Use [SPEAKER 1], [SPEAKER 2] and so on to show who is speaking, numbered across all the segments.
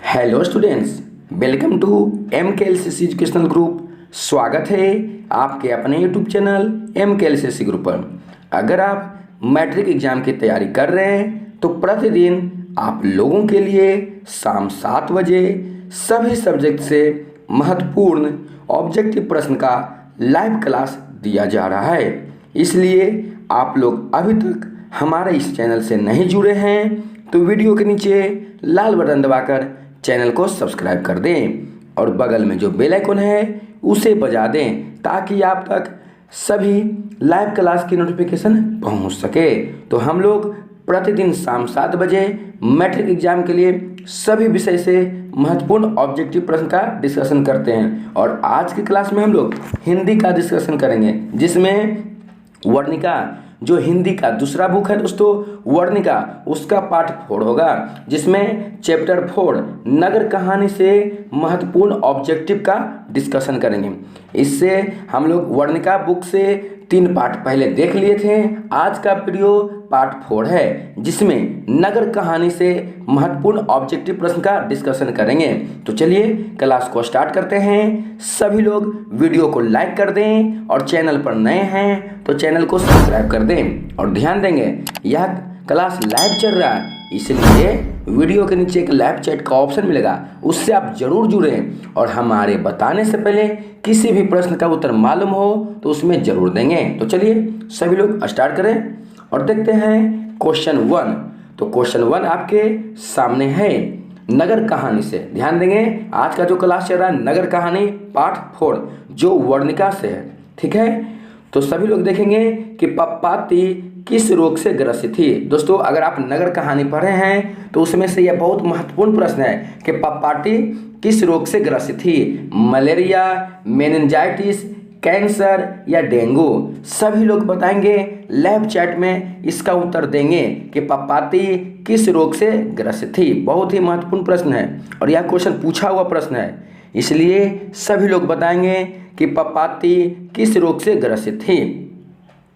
[SPEAKER 1] Hello students, welcome to MKLCC educational group. स्वागत है आपके अपने यूट्यूब चैनल MKLCC ग्रुप पर। अगर आप मैट्रिक एग्जाम की तैयारी कर रहे हैं तो प्रतिदिन आप लोगों के लिए शाम 7 बजे सभी सब्जेक्ट से महत्वपूर्ण ऑब्जेक्टिव प्रश्न का लाइव क्लास दिया जा रहा है। इसलिए आप लोग अभी तक हमारे इस चैनल से नहीं जुड़े हैं तो वीडियो के नीचे लाल बटन दबाकर चैनल को सब्सक्राइब कर दें और बगल में जो बेल आइकन है उसे बजा दें ताकि आप तक सभी लाइव क्लास की नोटिफिकेशन पहुंच सके। तो हम लोग प्रतिदिन शाम 7 बजे मैट्रिक एग्जाम के लिए सभी विषय से महत्वपूर्ण ऑब्जेक्टिव प्रश्न का डिस्कशन करते हैं और आज की क्लास में हम लोग हिंदी का डिस्कशन करेंगे, जिसमें वर्णिका जो हिंदी का दूसरा बुक है दोस्तों वर्णिका, उसका पार्ट 4 होगा, जिसमें चैप्टर 4 नगर कहानी से महत्वपूर्ण ऑब्जेक्टिव का डिस्कशन करेंगे। इससे हम लोग वर्णिका बुक से 3 पार्ट पहले देख लिए थे। आज का वीडियो पार्ट 4 है, जिसमें नगर कहानी से महत्वपूर्ण ऑब्जेक्टिव प्रश्न का डिस्कशन करेंगे। तो चलिए क्लास को स्टार्ट करते हैं। सभी लोग वीडियो को लाइक कर दें और चैनल पर नए हैं तो चैनल को सब्सक्राइब कर दें और ध्यान देंगे यह क्लास लाइव चल रहा है, इसलिए वीडियो के नीचे एक लाइव चैट का ऑप्शन मिलेगा, उससे आप जरूर जुड़ें और हमारे बताने से पहले किसी भी प्रश्न का उत्तर मालूम हो तो उसमें जरूर देंगे। तो चलिए सभी लोग स्टार्ट करें और देखते हैं क्वेश्चन 1। तो क्वेश्चन 1 आपके सामने है नगर कहानी से। ध्यान देंगे आज का जो क्लास चल रहा है नगर कहानी पार्ट 4 जो वर्णिका से है, ठीक है। तो सभी लोग देखेंगे कि पप्पाती किस रोग से ग्रसित थी। दोस्तों अगर आप नगर कहानी पढ़े हैं तो उसमें से यह बहुत महत्वपूर्ण प्रश्न है कि पप्पाती किस रोग से ग्रसित थी, मलेरिया, मेनिंजाइटिस, कैंसर या डेंगू। सभी लोग बताएंगे, लाइव चैट में इसका उत्तर देंगे कि पप्पाती किस रोग से ग्रसित थी। बहुत ही महत्वपूर्ण प्रश्न है और यह क्वेश्चन पूछा हुआ प्रश्न है, इसलिए सभी लोग बताएंगे कि पप्पाती किस रोग से ग्रसित थी।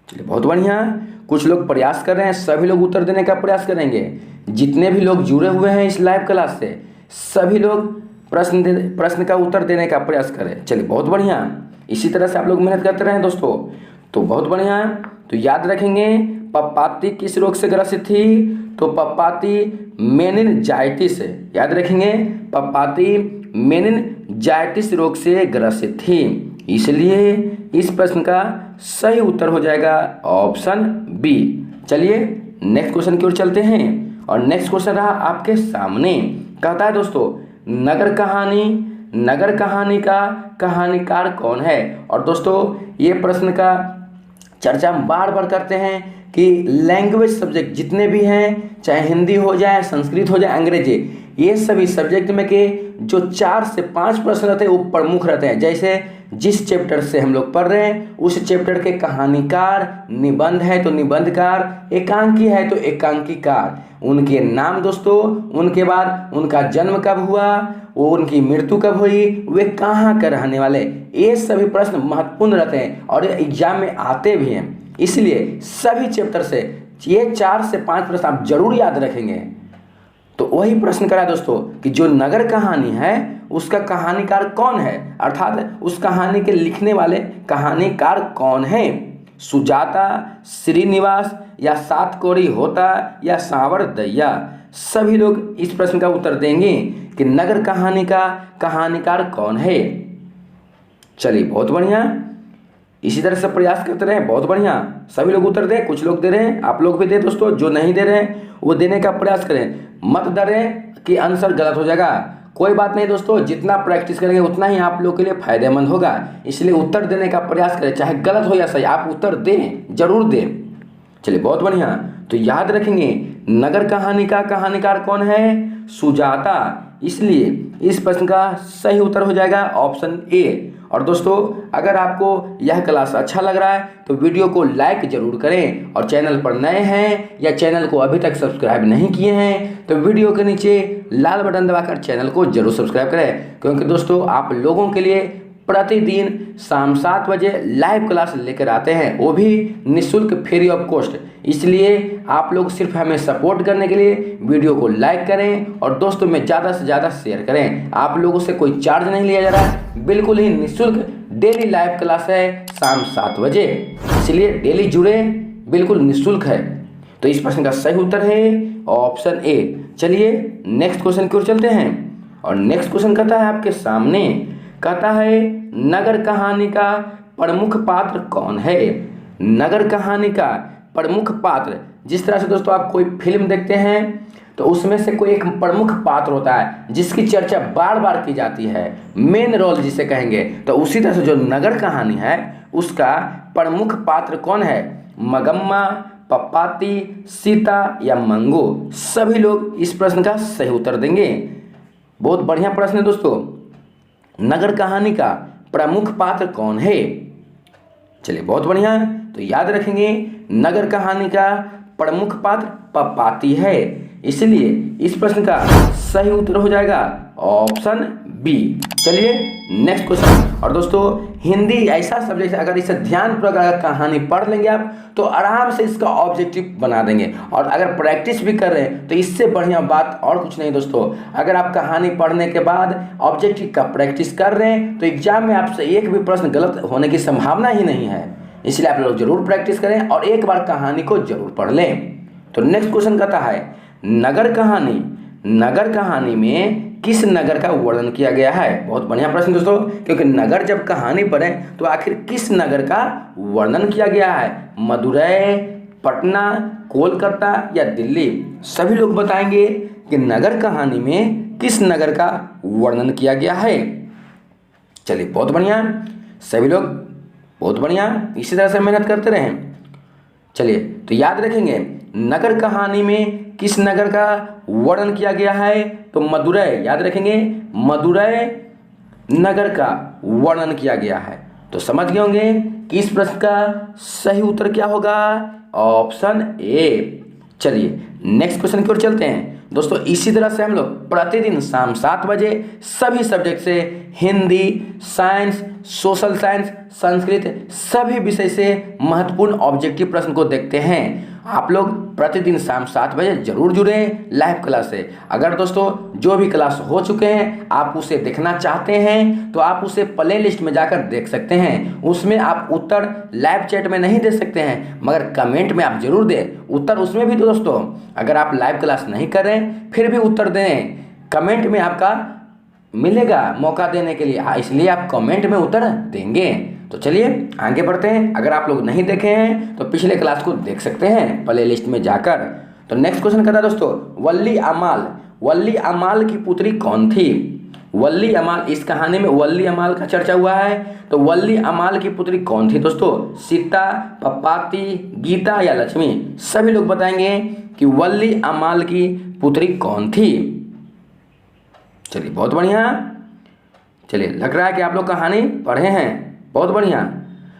[SPEAKER 1] चलिए बहुत बढ़िया, कुछ लोग प्रयास कर रहे हैं, सभी लोग उत्तर देने का प्रयास करेंगे। जितने भी लोग जुड़े हुए हैं इस लाइव क्लास से सभी लोग प्रश्न का उत्तर देने का प्रयास करें। चलिए बहुत बढ़िया, इसी तरह से आप लोग मेहनत करते रहें दोस्तों। तो बहुत बढ़िया, तो याद रखेंगे पप्पाती किस रोग से ग्रसित थी, तो पप्पाती मेनिनजाइटिस, याद रखेंगे पप्पाती मेनिनजाइटिस रोग से ग्रसित थी, इसलिए इस प्रश्न का सही उत्तर हो जाएगा ऑप्शन बी। चलिए नेक्स्ट क्वेश्चन की ओर चलते हैं और नेक्स्ट क्वेश्चन रहा आपके सामने। कहता है दोस्तों नगर कहानी का कहानीकार कौन है। और दोस्तों ये प्रश्न का चर्चा हम बार बार करते हैं कि लैंग्वेज सब्जेक्ट जितने भी हैं, चाहे हिंदी हो जाए, संस्कृत हो जाए, अंग्रेजी, ये सभी सब्जेक्ट में के जो 4 से 5 प्रश्न रहते हैं वो प्रमुख रहते हैं। जैसे जिस चैप्टर से हम लोग पढ़ रहे हैं उस चैप्टर के कहानीकार, निबंध है तो निबंधकार, एकांकी है तो एकांकीकार, उनके नाम दोस्तों, उनके बाद उनका जन्म कब हुआ, वो उनकी मृत्यु कब हुई, वे कहाँ के रहने वाले, ये सभी प्रश्न महत्वपूर्ण रहते हैं और एग्जाम में आते भी हैं। इसलिए सभी चैप्टर से ये 4 से 5 प्रश्न आप जरूर याद रखेंगे। तो वही प्रश्न करा दोस्तों कि जो नगर कहानी है उसका कहानीकार कौन है, अर्थात उस कहानी के लिखने वाले कहानीकार कौन है। सुजाता, श्रीनिवास या सातकोड़ी होता या सांवर दैया। सभी लोग इस प्रश्न का उत्तर देंगे कि नगर कहानी का कहानीकार कौन है। चलिए बहुत बढ़िया, इसी तरह से प्रयास करते रहे। बहुत बढ़िया, सभी लोग उत्तर दें, कुछ लोग दे रहे हैं, आप लोग भी दें दोस्तों, जो नहीं दे रहे हैं वो देने का प्रयास करें, मत डरें कि आंसर गलत हो जाएगा। कोई बात नहीं दोस्तों, जितना प्रैक्टिस करेंगे उतना ही आप लोग के लिए फायदेमंद होगा, इसलिए उत्तर देने का प्रयास करें, चाहे गलत हो या सही, आप उत्तर दें, जरूर दें। चलिए बहुत बढ़िया, तो याद रखेंगे नगर कहानी का कहानीकार कौन है, सुजाता, इसलिए इस प्रश्न का सही उत्तर हो जाएगा ऑप्शन ए। और दोस्तों अगर आपको यह क्लास अच्छा लग रहा है तो वीडियो को लाइक जरूर करें और चैनल पर नए हैं या चैनल को अभी तक सब्सक्राइब नहीं किए हैं तो वीडियो के नीचे लाल बटन दबाकर चैनल को जरूर सब्सक्राइब करें, क्योंकि दोस्तों आप लोगों के लिए प्रतिदिन शाम 7 बजे लाइव क्लास लेकर आते हैं, वो भी निःशुल्क, फ्री ऑफ कॉस्ट। इसलिए आप लोग सिर्फ हमें सपोर्ट करने के लिए वीडियो को लाइक करें और दोस्तों में ज़्यादा से ज़्यादा शेयर करें। आप लोगों से कोई चार्ज नहीं लिया जा रहा है, बिल्कुल ही निःशुल्क डेली लाइव क्लास है शाम 7 बजे, इसलिए डेली जुड़े, बिल्कुल निःशुल्क है। तो इस प्रश्न का सही उत्तर है ऑप्शन ए। चलिए नेक्स्ट क्वेश्चन की ओर चलते हैं और नेक्स्ट क्वेश्चन कहता है आपके सामने, कहता है नगर कहानी का प्रमुख पात्र कौन है। नगर कहानी का प्रमुख पात्र, जिस तरह से दोस्तों आप कोई फिल्म देखते हैं तो उसमें से कोई एक प्रमुख पात्र होता है जिसकी चर्चा बार बार की जाती है, मेन रोल जिसे कहेंगे, तो उसी तरह से जो नगर कहानी है उसका प्रमुख पात्र कौन है। मगम्मा, पप्पाती, सीता या मंगू। सभी लोग इस प्रश्न का सही उत्तर देंगे। बहुत बढ़िया प्रश्न है दोस्तों। नगर कहानी का प्रमुख पात्र कौन है। चलिए बहुत बढ़िया, तो याद रखेंगे नगर कहानी का प्रमुख पात्र पप्पाती है, इसलिए इस प्रश्न का सही उत्तर हो जाएगा ऑप्शन बी। चलिए नेक्स्ट क्वेश्चन। और दोस्तों हिंदी ऐसा सब्जेक्ट है, अगर इसे ध्यानपूर्वक अगर कहानी पढ़ लेंगे आप तो आराम से इसका ऑब्जेक्टिव बना देंगे, और अगर प्रैक्टिस भी कर रहे हैं तो इससे बढ़िया बात और कुछ नहीं दोस्तों। अगर आप कहानी पढ़ने के बाद ऑब्जेक्टिव का प्रैक्टिस कर रहे हैं तो एग्जाम में आपसे एक भी प्रश्न गलत होने की संभावना ही नहीं है, इसलिए आप लोग जरूर प्रैक्टिस करें और एक बार कहानी को जरूर पढ़ लें। तो नेक्स्ट क्वेश्चन कहता है नगर कहानी में किस नगर का वर्णन किया गया है। बहुत बढ़िया प्रश्न दोस्तों, क्योंकि नगर जब कहानी पढ़े तो आखिर किस नगर का वर्णन किया गया है। मदुरै, पटना, कोलकाता या दिल्ली। सभी लोग बताएंगे कि नगर कहानी में किस नगर का वर्णन किया गया है। चलिए बहुत बढ़िया, सभी लोग बहुत बढ़िया, इसी तरह से मेहनत करते रहें। चलिए तो याद रखेंगे नगर कहानी में किस नगर का वर्णन किया गया है, तो मदुरै। याद रखेंगे मदुरै नगर का वर्णन किया गया है। तो समझ गए होंगे कि इस प्रश्न का सही उत्तर क्या होगा, ऑप्शन ए। चलिए नेक्स्ट क्वेश्चन की ओर चलते हैं दोस्तों। इसी तरह से हम लोग प्रतिदिन शाम 7 बजे सभी सब्जेक्ट से, Hindi, science, social science, Sanskrit, सभी विषय से महत्वपूर्ण ऑब्जेक्टिव प्रश्न को देखते हैं। आप लोग प्रतिदिन शाम 7 बजे जरूर जुड़ें लाइव क्लास से। अगर दोस्तों जो भी क्लास हो चुके हैं आप उसे देखना चाहते हैं तो आप उसे प्ले लिस्ट में जाकर देख सकते हैं। उसमें आप उत्तर लाइव चैट में नहीं दे सकते हैं, मगर कमेंट में आप जरूर दें उत्तर। उसमें भी तो दोस्तों अगर आप लाइव क्लास नहीं कर रहे हैं फिर भी उत्तर दें, कमेंट में आपका मिलेगा मौका देने के लिए, इसलिए आप कमेंट में उत्तर देंगे। तो चलिए आगे बढ़ते हैं। अगर आप लोग नहीं देखे हैं तो पिछले क्लास को देख सकते हैं प्ले लिस्ट में जाकर। तो नेक्स्ट क्वेश्चन कहता है दोस्तों वल्ली अमाल की पुत्री कौन थी। वल्ली अमाल, इस कहानी में वल्ली अमाल का चर्चा हुआ है, तो वल्ली अमाल की पुत्री कौन थी दोस्तों। सीता, पप्पाती, गीता या लक्ष्मी। सभी लोग बताएंगे कि वल्ली अमाल की पुत्री कौन थी। चलिए बहुत बढ़िया, चलिए लग रहा है कि आप लोग कहानी पढ़े हैं, बहुत बढ़िया।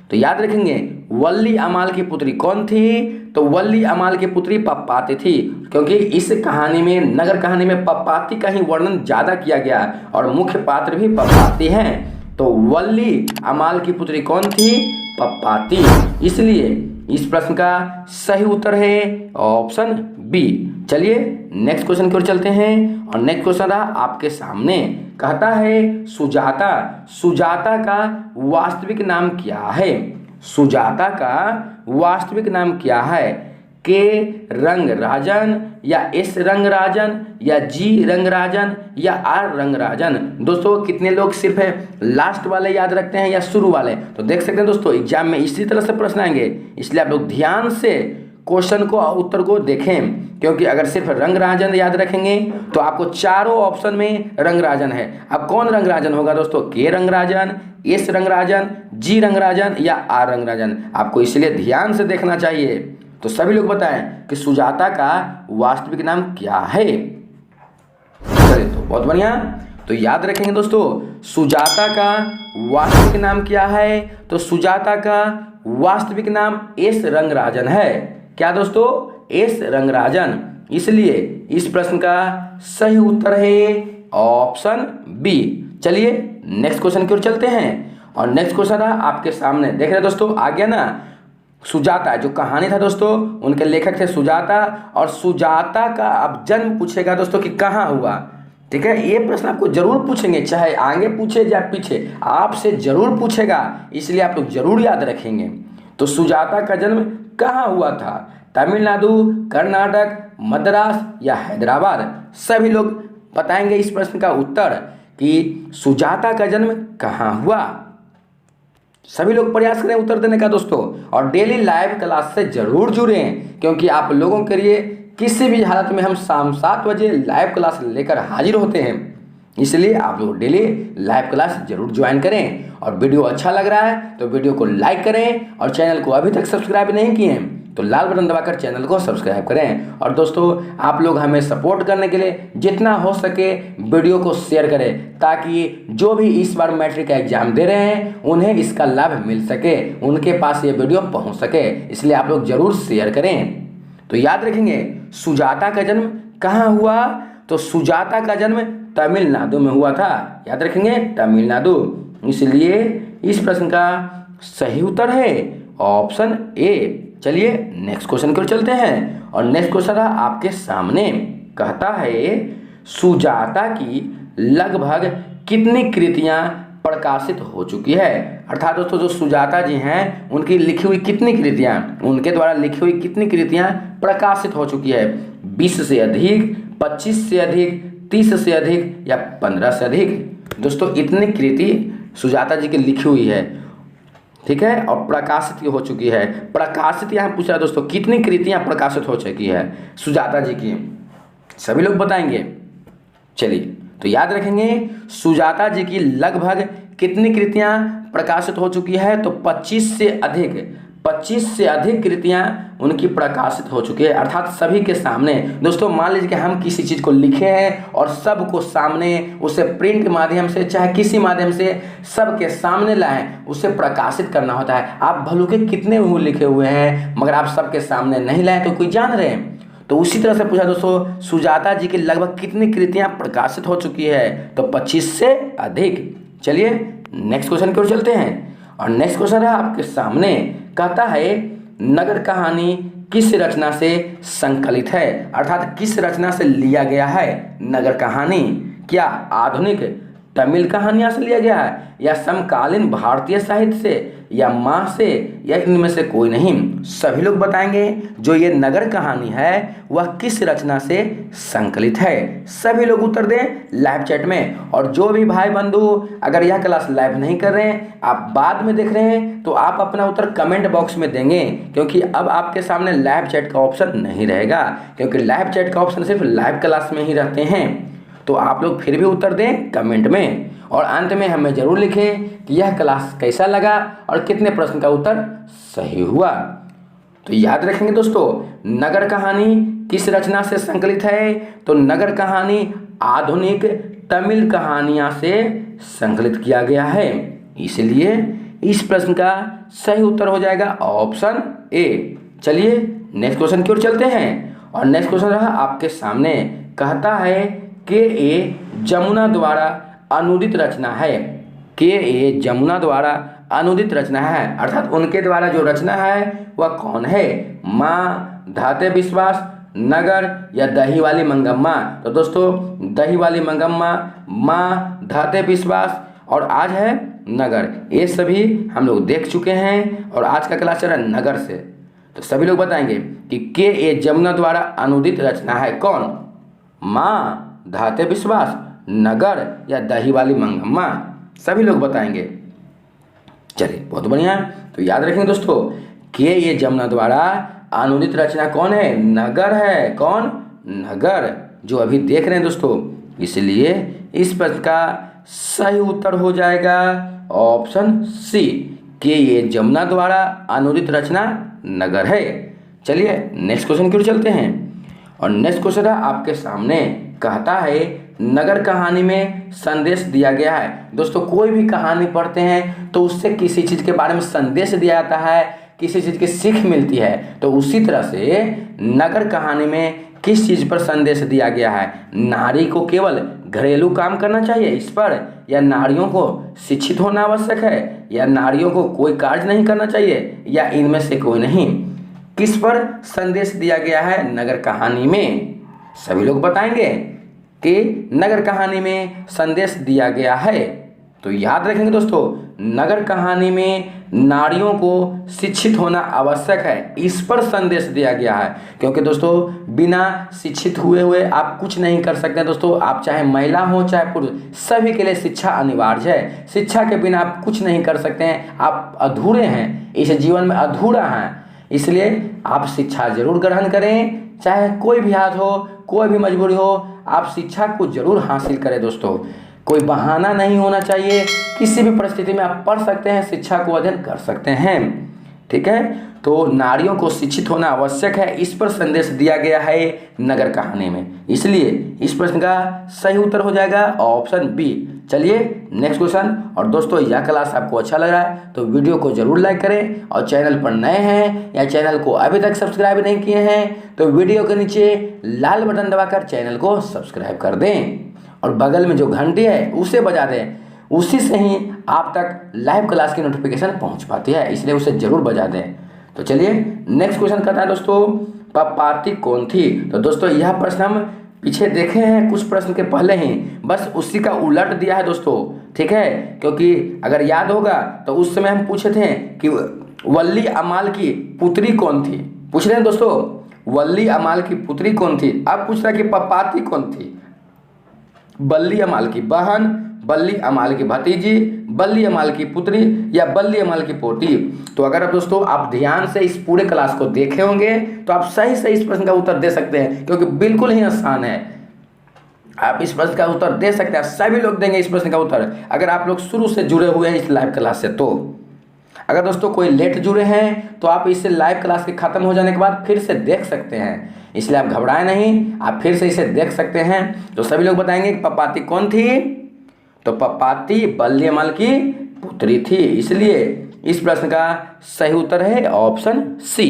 [SPEAKER 1] तो याद रखेंगे वल्ली अमाल की पुत्री कौन थी, तो वल्ली अमाल की पुत्री पप्पाती थी, क्योंकि इस कहानी में, नगर कहानी में पप्पाती का ही वर्णन ज़्यादा किया गया है और मुख्य पात्र भी पप्पाती हैं। तो वल्ली अमाल की पुत्री कौन थी, पप्पाती, इसलिए इस प्रश्न का सही उत्तर है ऑप्शन बी। चलिए नेक्स्ट क्वेश्चन की ओर चलते हैं और नेक्स्ट क्वेश्चन रहा आपके सामने, कहता है सुजाता का वास्तविक नाम क्या है। सुजाता का वास्तविक नाम क्या है। के रंगराजन या एस रंगराजन या जी रंगराजन या आर रंगराजन। दोस्तों कितने लोग सिर्फ लास्ट वाले याद रखते हैं या शुरू वाले, तो देख सकते हैं दोस्तों एग्जाम में इसी तरह से प्रश्न आएंगे, इसलिए आप लोग ध्यान से क्वेश्चन को उत्तर को देखें, क्योंकि अगर सिर्फ रंगराजन याद रखेंगे तो आपको चारों ऑप्शन में रंगराजन है। अब कौन रंगराजन होगा दोस्तों, के रंगराजन, एस रंगराजन, जी रंगराजन या आर रंगराजन, आपको इसलिए ध्यान से देखना चाहिए। तो सभी लोग बताएं कि सुजाता का वास्तविक नाम क्या है। चलिए तो बहुत बढ़िया, तो याद रखेंगे दोस्तों सुजाता का वास्तविक नाम क्या है, तो सुजाता का वास्तविक नाम एस रंगराजन है। क्या दोस्तों, एस रंगराजन, इसलिए इस प्रश्न का सही उत्तर है ऑप्शन बी। चलिए नेक्स्ट क्वेश्चन की ओर चलते हैं और नेक्स्ट क्वेश्चन है आपके सामने, देख रहे दोस्तों आ गया ना। सुजाता जो कहानी था दोस्तों, उनके लेखक थे सुजाता, और सुजाता का अब जन्म पूछेगा दोस्तों कि कहाँ हुआ। ठीक है, ये प्रश्न आपको जरूर पूछेंगे, चाहे आगे पूछे या पीछे, आपसे जरूर पूछेगा, इसलिए आप लोग जरूर याद रखेंगे। तो सुजाता का जन्म कहाँ हुआ था? तमिलनाडु, कर्नाटक, मद्रास या हैदराबाद? सभी लोग बताएंगे इस प्रश्न का उत्तर कि सुजाता का जन्म कहाँ हुआ। सभी लोग प्रयास करें उत्तर देने का दोस्तों, और डेली लाइव क्लास से जरूर जुड़ें, क्योंकि आप लोगों के लिए किसी भी हालत में हम शाम 7 बजे लाइव क्लास लेकर हाजिर होते हैं। इसलिए आप लोग डेली लाइव क्लास जरूर ज्वाइन करें। और वीडियो अच्छा लग रहा है तो वीडियो को लाइक करें, और चैनल को अभी तक सब्सक्राइब नहीं किए हैं तो लाल बटन दबाकर चैनल को सब्सक्राइब करें। और दोस्तों आप लोग हमें सपोर्ट करने के लिए जितना हो सके वीडियो को शेयर करें, ताकि जो भी इस बार मैट्रिक का एग्जाम दे रहे हैं उन्हें इसका लाभ मिल सके, उनके पास ये वीडियो पहुंच सके। इसलिए आप लोग जरूर शेयर करें। तो याद रखेंगे सुजाता का जन्म कहाँ हुआ? तो सुजाता का जन्म तमिलनाडु में हुआ था। याद रखेंगे तमिलनाडु। इसलिए इस प्रश्न का सही उत्तर है ऑप्शन ए। चलिए नेक्स्ट क्वेश्चन की ओर चलते हैं, और नेक्स्ट क्वेश्चन आपके सामने कहता है सुजाता की लगभग कितनी कृतियां प्रकाशित हो चुकी है। अर्थात दोस्तों जो सुजाता जी हैं उनकी लिखी हुई कितनी कृतियां, उनके द्वारा लिखी हुई कितनी कृतियां प्रकाशित हो चुकी है? 20 से अधिक, 25 से अधिक, 30 से अधिक या 15 से अधिक? दोस्तों इतनी कृति सुजाता जी की लिखी हुई है, ठीक है, और प्रकाशित हो चुकी है। प्रकाशित यहाँ पूछ रहा है दोस्तों, कितनी कृतियां प्रकाशित हो चुकी है सुजाता जी की? सभी लोग बताएंगे। चलिए तो याद रखेंगे सुजाता जी की लगभग कितनी कृतियां प्रकाशित हो चुकी है? तो 25 से अधिक कृतियां उनकी प्रकाशित हो चुकी है। अर्थात सभी के सामने। दोस्तों मान लीजिए कि हम किसी चीज़ को लिखे हैं और सबको सामने उसे प्रिंट माध्यम से चाहे किसी माध्यम से सबके सामने लाएं, उसे प्रकाशित करना होता है। आप भले के कितने लिखे हुए हैं मगर आप सबके सामने नहीं लाएं तो कोई जान रहे हैं। तो उसी तरह से पूछा दोस्तों सुजाता जी की लगभग कितनी कृतियां प्रकाशित हो चुकी है? तो 25 से अधिक। चलिए नेक्स्ट क्वेश्चन की ओर चलते हैं, और नेक्स्ट क्वेश्चन है आपके सामने, कहता है नगर कहानी किस रचना से संकलित है? अर्थात किस रचना से लिया गया है नगर कहानी? क्या आधुनिक तमिल कहानियां से लिया गया है, या समकालीन भारतीय साहित्य से, या माँ से, या इनमें से कोई नहीं? सभी लोग बताएंगे जो ये नगर कहानी है वह किस रचना से संकलित है। सभी लोग उत्तर दें लाइव चैट में। और जो भी भाई बंधु अगर यह क्लास लाइव नहीं कर रहे हैं, आप बाद में देख रहे हैं, तो आप अपना उत्तर कमेंट बॉक्स में देंगे, क्योंकि अब आपके सामने लाइव चैट का ऑप्शन नहीं रहेगा, क्योंकि लाइव चैट का ऑप्शन सिर्फ लाइव क्लास में ही रहते हैं। तो आप लोग फिर भी उत्तर दें कमेंट में, और अंत में हमें जरूर लिखें कि यह क्लास कैसा लगा और कितने प्रश्न का उत्तर सही हुआ। तो याद रखेंगे दोस्तों नगर कहानी किस रचना से संकलित है? तो नगर कहानी आधुनिक तमिल कहानियां से संकलित किया गया है। इसलिए इस प्रश्न का सही उत्तर हो जाएगा ऑप्शन ए। चलिए नेक्स्ट क्वेश्चन की ओर चलते हैं, और नेक्स्ट क्वेश्चन रहा आपके सामने, कहता है के जमुना द्वारा अनुदित रचना है। के जमुना द्वारा अनुदित रचना है, अर्थात उनके द्वारा जो रचना है वह कौन है? माँ, धाते विश्वास, नगर या दही वाली मंगम्मा? तो दोस्तों दही वाली मंगम्मा, माँ, धाते विश्वास और आज है नगर, ये सभी हम लोग देख चुके हैं, और आज का क्लास चल रहा है नगर से। तो सभी लोग बताएंगे कि के जमुना द्वारा अनुदित रचना है कौन? माँ, धाते विश्वास, नगर या दही वाली मंगम्मा? सभी लोग बताएंगे। चलिए बहुत बढ़िया। तो याद रखेंगे दोस्तों के जमुना द्वारा अनुदित रचना कौन है? नगर है। कौन? नगर, जो अभी देख रहे हैं दोस्तों। इसलिए इस प्रश्न का सही उत्तर हो जाएगा ऑप्शन सी, के जमुना द्वारा अनुदित रचना नगर है। चलिए नेक्स्ट क्वेश्चन की ओर चलते हैं, और नेक्स्ट क्वेश्चन आपके सामने, कहता है नगर कहानी में संदेश दिया गया है। दोस्तों कोई भी कहानी पढ़ते हैं तो उससे किसी चीज़ के बारे में संदेश दिया जाता है, किसी चीज़ की सीख मिलती है। तो उसी तरह से नगर कहानी में किस चीज़ पर संदेश दिया गया है? नारी को केवल घरेलू काम करना चाहिए इस पर, या नारियों को शिक्षित होना आवश्यक है, या नारियों को कोई कार्य नहीं करना चाहिए, या इनमें से कोई नहीं? किस पर संदेश दिया गया है नगर कहानी में? सभी लोग बताएंगे कि नगर कहानी में संदेश दिया गया है। तो याद रखेंगे दोस्तों, नगर कहानी में नारियों को शिक्षित होना आवश्यक है, इस पर संदेश दिया गया है। क्योंकि दोस्तों बिना शिक्षित हुए आप कुछ नहीं कर सकते दोस्तों। आप चाहे महिला हो चाहे पुरुष, सभी के लिए शिक्षा अनिवार्य है। शिक्षा के बिना आप कुछ नहीं कर सकते हैं, आप अधूरे हैं, इस जीवन में अधूरा हैं। इसलिए आप शिक्षा जरूर ग्रहण करें, चाहे कोई भी हाथ हो, कोई भी मजबूरी हो, आप शिक्षा को जरूर हासिल करें दोस्तों। कोई बहाना नहीं होना चाहिए, किसी भी परिस्थिति में आप पढ़ सकते हैं, शिक्षा को अध्ययन कर सकते हैं। ठीक है, तो नारियों को शिक्षित होना आवश्यक है, इस पर संदेश दिया गया है नगर कहानी में। इसलिए इस प्रश्न का सही उत्तर हो जाएगा ऑप्शन बी। चलिए नेक्स्ट क्वेश्चन। और दोस्तों यह क्लास आपको अच्छा लग रहा है तो वीडियो को जरूर लाइक करें, और चैनल पर नए हैं या चैनल को अभी तक सब्सक्राइब नहीं किए हैं तो वीडियो के नीचे लाल बटन दबाकर चैनल को सब्सक्राइब कर दें, और बगल में जो घंटी है उसे बजा दें। उसी से ही आप तक लाइव क्लास की नोटिफिकेशन पहुंच पाती है, इसलिए उसे जरूर बजा दें। तो चलिए नेक्स्ट क्वेश्चन करता है दोस्तों, पपाती कौन थी? तो दोस्तों यह प्रश्न हम पीछे देखे हैं कुछ प्रश्न के पहले ही, बस उसी का उलट दिया है दोस्तों। ठीक है, क्योंकि अगर याद होगा तो उस समय हम पूछे थे कि वल्ली अमाल की पुत्री कौन थी। पूछ रहे हैं दोस्तों वल्ली अमाल की पुत्री कौन थी। अब पूछ रहा है कि पपाती कौन थी? बल्ली अमाल की बहन, बल्ली अमाल की भतीजी, बल्ली अमाल की पुत्री, या बल्ली अमाल की पोती। तो अगर अब दोस्तों आप ध्यान से इस पूरे क्लास को देखे होंगे तो आप सही से इस प्रश्न का उत्तर दे सकते हैं, क्योंकि बिल्कुल ही आसान है। आप इस प्रश्न का उत्तर दे सकते हैं, सभी लोग देंगे इस प्रश्न का उत्तर अगर आप लोग शुरू से जुड़े हुए हैं इस लाइव क्लास से। तो अगर दोस्तों कोई लेट जुड़े हैं तो आप इसे लाइव क्लास के खत्म हो जाने के बाद फिर से देख सकते हैं, इसलिए आप घबराएं नहीं, आप फिर से इसे देख सकते हैं। तो सभी लोग बताएंगे कि पपाती कौन थी? तो पपाती बल्ली अमाल की पुत्री थी, इसलिए इस प्रश्न का सही उत्तर है ऑप्शन सी।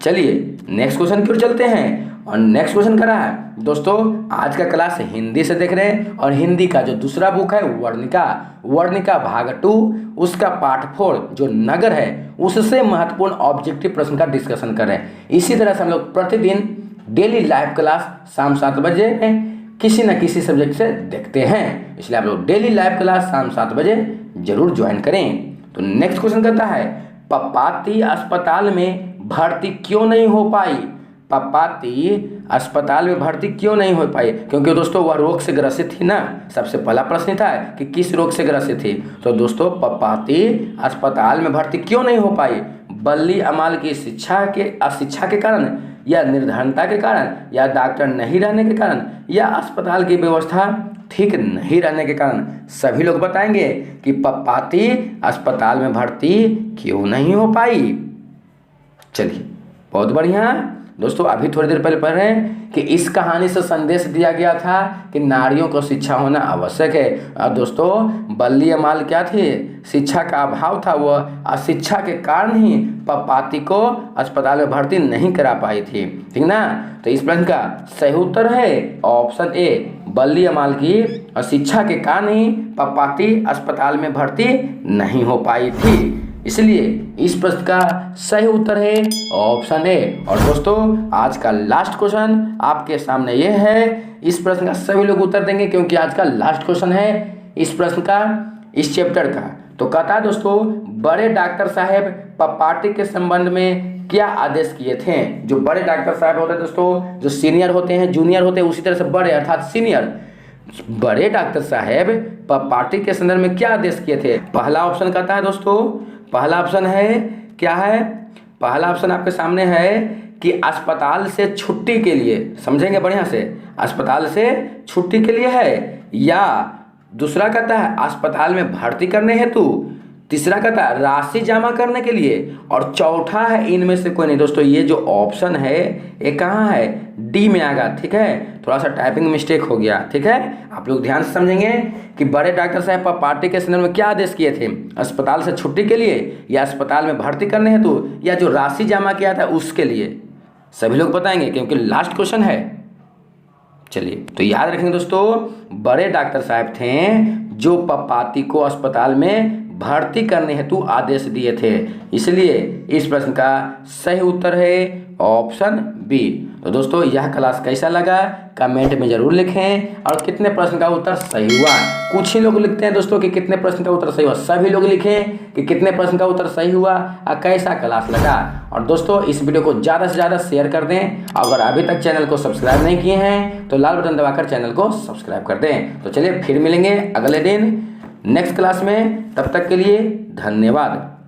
[SPEAKER 1] चलिए नेक्स्ट क्वेश्चन की ओर चलते हैं, और नेक्स्ट क्वेश्चन करा है दोस्तों, आज का क्लास हिंदी से देख रहे हैं, और हिंदी का जो दूसरा बुक है वर्णिका भाग 2, उसका पाठ 4 जो नगर है उससे महत्वपूर्ण ऑब्जेक्टिव प्रश्न का डिस्कशन कर रहे हैं। इसी तरह से हम लोग प्रतिदिन डेली लाइव क्लास शाम 7 बजे किसी न किसी सब्जेक्ट से देखते हैं, इसलिए आप लोग डेली लाइव क्लास शाम 7 बजे जरूर ज्वाइन करें। तो नेक्स्ट क्वेश्चन कहता है, पपाती अस्पताल में भर्ती क्यों नहीं हो पाई? पपाती अस्पताल में भर्ती क्यों नहीं हो पाई? क्योंकि दोस्तों वह रोग से ग्रसित थी ना। सबसे पहला प्रश्न था कि किस रोग से ग्रसित थी। तो दोस्तों पपाती अस्पताल में भर्ती क्यों नहीं हो पाई? बल्ली अमाल की अशिक्षा के कारण, या निर्धनता के कारण, या डॉक्टर नहीं रहने के कारण, या अस्पताल की व्यवस्था ठीक नहीं रहने के कारण? सभी लोग बताएंगे कि पपाती अस्पताल में भर्ती क्यों नहीं हो पाई। चलिए बहुत बढ़िया दोस्तों, अभी थोड़ी देर पहले पढ़ रहे हैं कि इस कहानी से संदेश दिया गया था कि नारियों को शिक्षा होना आवश्यक है। और दोस्तों बल्ली अमाल क्या थे? शिक्षा का अभाव था, वह अशिक्षा के कारण ही पपाती को अस्पताल में भर्ती नहीं करा पाई थी। ठीक ना? तो इस प्रश्न का सही उत्तर है ऑप्शन ए, बल्ली अमाल की अशिक्षा के कारण ही पपाती अस्पताल में भर्ती नहीं हो पाई थी, इसलिए इस प्रश्न का सही उत्तर है ऑप्शन ए। और दोस्तों आज का लास्ट क्वेश्चन आपके सामने ये है, इस प्रश्न का सभी लोग उत्तर देंगे क्योंकि आज का लास्ट क्वेश्चन है इस प्रश्न का, इस चैप्टर का। तो कहता है दोस्तों, बड़े डॉक्टर साहब पपाती के संबंध में क्या आदेश किए थे? जो बड़े डॉक्टर साहब होते हैं दोस्तों, जो सीनियर होते हैं, जूनियर होते हैं, उसी तरह से बड़े अर्थात सीनियर, बड़े डॉक्टर साहब पपाती के संदर्भ में क्या आदेश किए थे? पहला ऑप्शन कहता है दोस्तों, पहला ऑप्शन है क्या है? पहला ऑप्शन आपके सामने है कि अस्पताल से छुट्टी के लिए, समझेंगे बढ़िया से, अस्पताल से छुट्टी के लिए है, या दूसरा कहता है अस्पताल में भर्ती करने हेतु, तीसरा कहता है राशि जमा करने के लिए, और चौथा है इनमें से कोई नहीं। दोस्तों ये जो ऑप्शन है ये कहाँ है? डी में आएगा। ठीक है, थोड़ा सा टाइपिंग मिस्टेक हो गया। ठीक है, आप लोग ध्यान से समझेंगे कि बड़े डॉक्टर साहब पपाती के संदर्भ में क्या आदेश किए थे? अस्पताल से छुट्टी के लिए, या अस्पताल में भर्ती करने हेतु, या जो राशि जमा किया था उसके लिए? सभी लोग बताएंगे क्योंकि लास्ट क्वेश्चन है। चलिए, तो याद रखेंगे दोस्तों, बड़े डॉक्टर साहब थे जो पप्पाती को अस्पताल में भर्ती करने हेतु आदेश दिए थे। इसलिए इस प्रश्न का सही उत्तर है ऑप्शन बी। तो दोस्तों, यह क्लास कैसा लगा कमेंट में जरूर लिखें, और कितने प्रश्न का उत्तर सही हुआ। कुछ ही लोग लिखते हैं दोस्तों कि कितने प्रश्न का उत्तर सही हुआ, सभी लोग लिखें कि कितने प्रश्न का उत्तर सही हुआ और कैसा क्लास लगा। और दोस्तों, इस वीडियो को ज़्यादा से ज़्यादा शेयर कर दें। अगर अभी तक चैनल को सब्सक्राइब नहीं किए हैं तो लाल बटन दबाकर चैनल को सब्सक्राइब कर दें। तो चलिए, फिर मिलेंगे अगले दिन नेक्स्ट क्लास में। तब तक के लिए धन्यवाद।